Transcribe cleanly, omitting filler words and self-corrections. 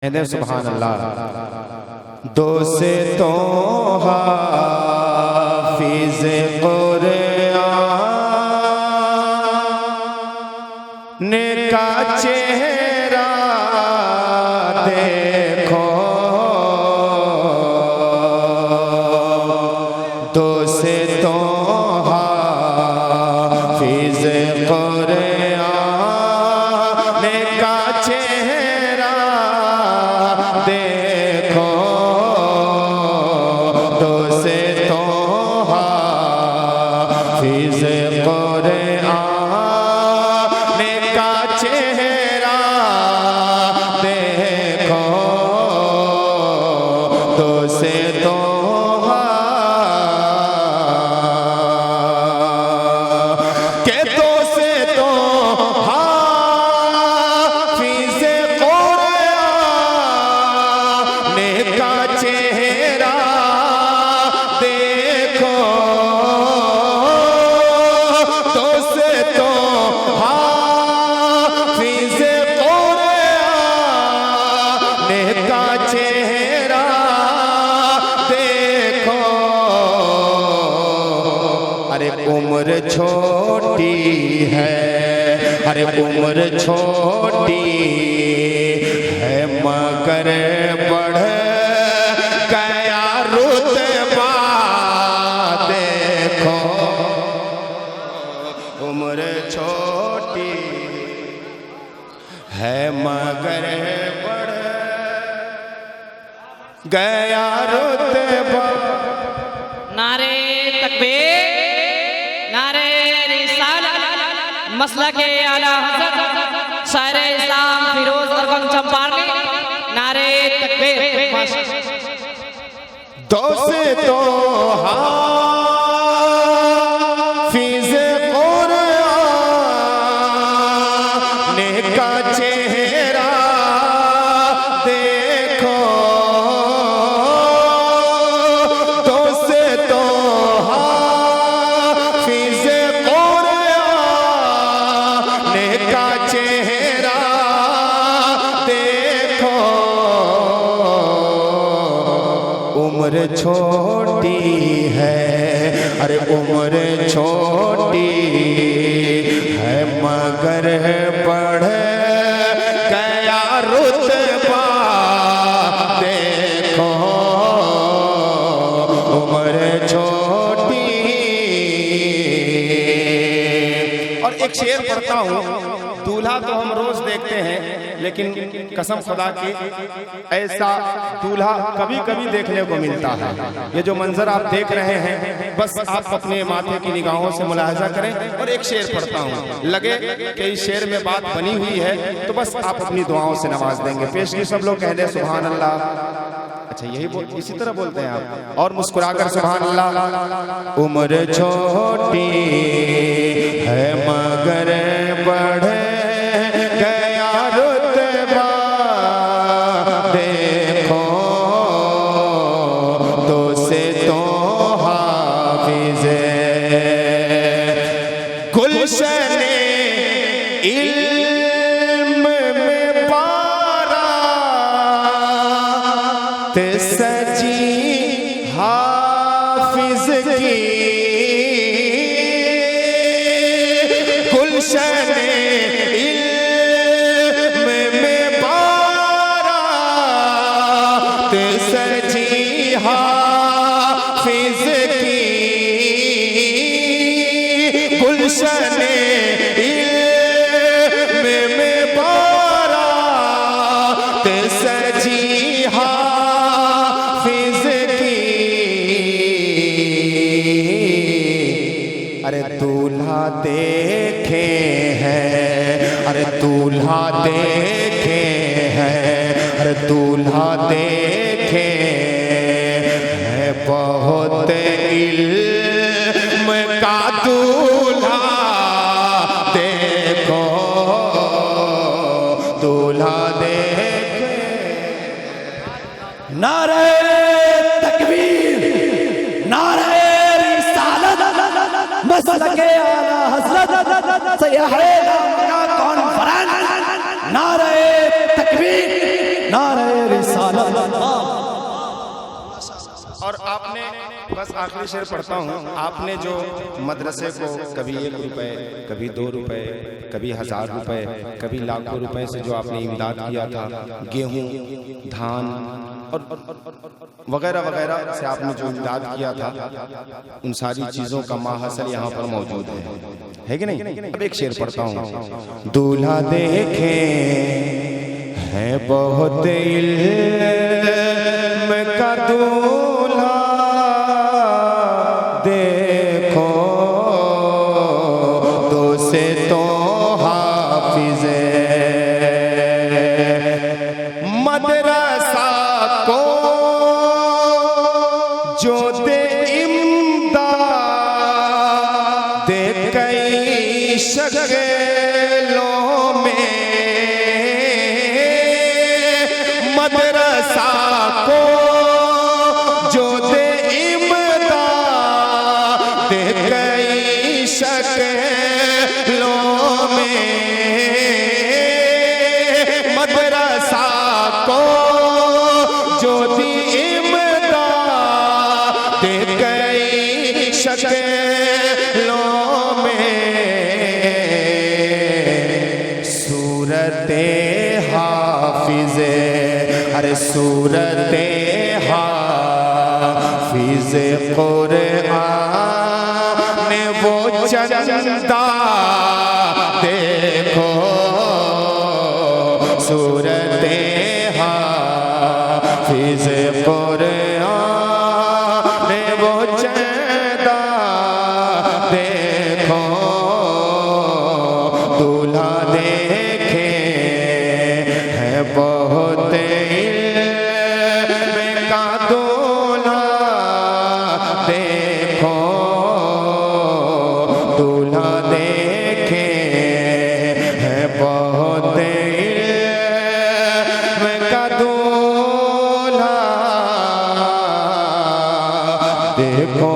सुभान अल्लाह। दो से तो हाफिज कुरआन का चेहरा देखो, दो से तो हाफिज कुरआन का चेहरा देखो, दो से तो हाफिज कुरआन का चेहरा देखो, दो से तो के दो से तो हाफिज कुरआन का चेहरा देखो, दो से तो हाफिज कुरआन का चेहरा देखो। अरे उम्र छोटी है, अरे उम्र छोटी है मगर बढ़ गया रुतबा देखो, उम्र छोटी है मगर बढ़ गया रुतबा। नारे तकबीर, नारे रिसालत, मसलके आला हज़रत शायर इस्लाम फिरोज अरगम चंपारनी, नारे तकबीर। दो से तो हाफिज कुरआन का चेहरा देखो, दो से तो हाफिज कुरआन का चेहरा देखो। उम्र छोटी है, अरे उम्र छोटी है मगर बढ़ गया रुतबा देखो, उम्र छोटी। और एक शेर पढ़ता हूँ, दूल्हा तो हम रोज देखते हैं, लेकिन कसम खुदा की ऐसा दूल्हा कभी कभी देखने को मिलता है। ये जो मंजर आप देख रहे हैं, बस आप अपने माथे की निगाहों से मुलाहजा करें। और एक शेर पढ़ता हूँ, लगे कि इस शेर में बात बनी हुई है तो बस आप अपनी दुआओं से नवाज देंगे। पेश की सब लोग कह दें सुभान अल्लाह। अच्छा, यही इसी तरह बोलते हैं आप, और मुस्कुराकर सुभान अल्लाह। उम्र छोटी है मगर बढ़ गया रुतबा देखो, दो से तो हाफिज गुलशन इल्म में बारात सजी हाफिज की, गुलशन इल्म में बारात सजी हाफिज की, गुलशन इल्म में बारात सजी हाफिज की। अरे दूल्हा देखे हैं, अरे दूल्हा देखे हैं, अरे दूल्हा देखे हैं बहुत इल्म का दूल्हा देखो, दूल्हा देखे। नारे तकबीर, नारे रिसालत, मसलके आला हज़रत सैयद कौन फरान, नारे तकबीर, नारे रिसालत। और आपने, बस आखिरी शेर पढ़ता हूँ, आपने जो मदरसे को कभी 1 रुपए, कभी 2 रुपए, कभी 1000 रुपए, कभी लाखों रुपए से जो आपने इमदाद किया था, गेहूं, धान और वगैरह वगैरह से आपने जो इमदाद किया था, उन सारी चीज़ों का माहसल यहाँ पर मौजूद है कि नहीं? अब एक शेर पढ़ता हूँ। दूल्हा देखे है बहुत इल्म का दूल्हा, देखो तो से तो हाफिज़े मदरसा को जो दे इमदाद दे कई शगलों में, मदरसा को जो दे इमदाद दे कई शगलों में, मदरसा को जो दी इमदाद दे गई शक्लों में, सूरते हाफिज़े, अरे सूरते हाफिज़े कुरआन वो चंदा देखो, सूरते हाफिज़े कुरआन वो चंदा देखो, दूल्हा देखे है बहुत इल्म का दूल्हा, देखो दूल्हा देखे है बहुत इल्म का दूल्हा, देखो